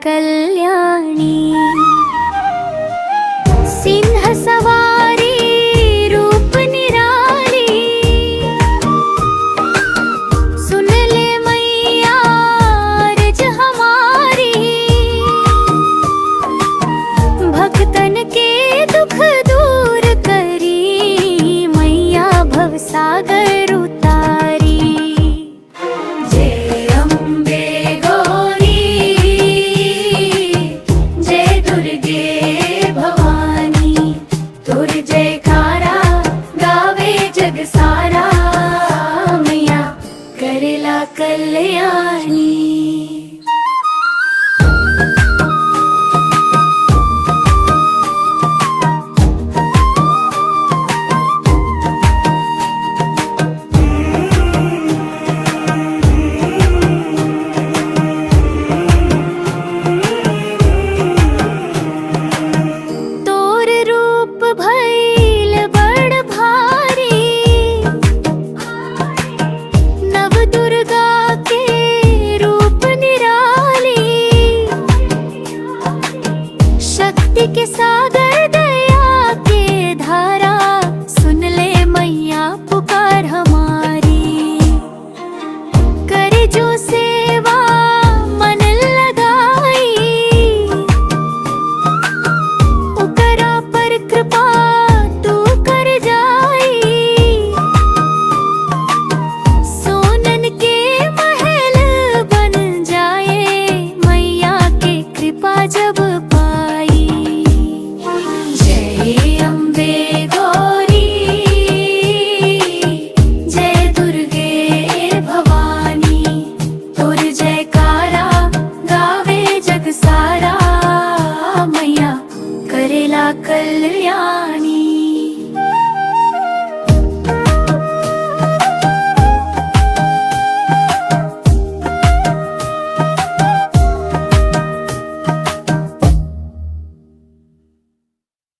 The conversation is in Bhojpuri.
कल्याणी। सिंह सवारी रूप निराली, सुन ले मैया अर्ज हमारी। भक्तन के दुख दूर करी, मैया भवसागर उतारी। जय अम्बे गौरी, जय दुर्गे भवानी। तुर जयकारा गावे जग सारा, मैया करेला कल्याणी। भइल बड़ भारी, नव दुर्गा के रूप निराली। शक्ति के सागर दया के धारा, सुन ले मैया पुकार हमारी। करे जो सेवा मन लगाई, उकरा पर कृपा तू कर जाई। सोनन के महल बन जाए, मैया के कृपा जब पाई। जय अम्बे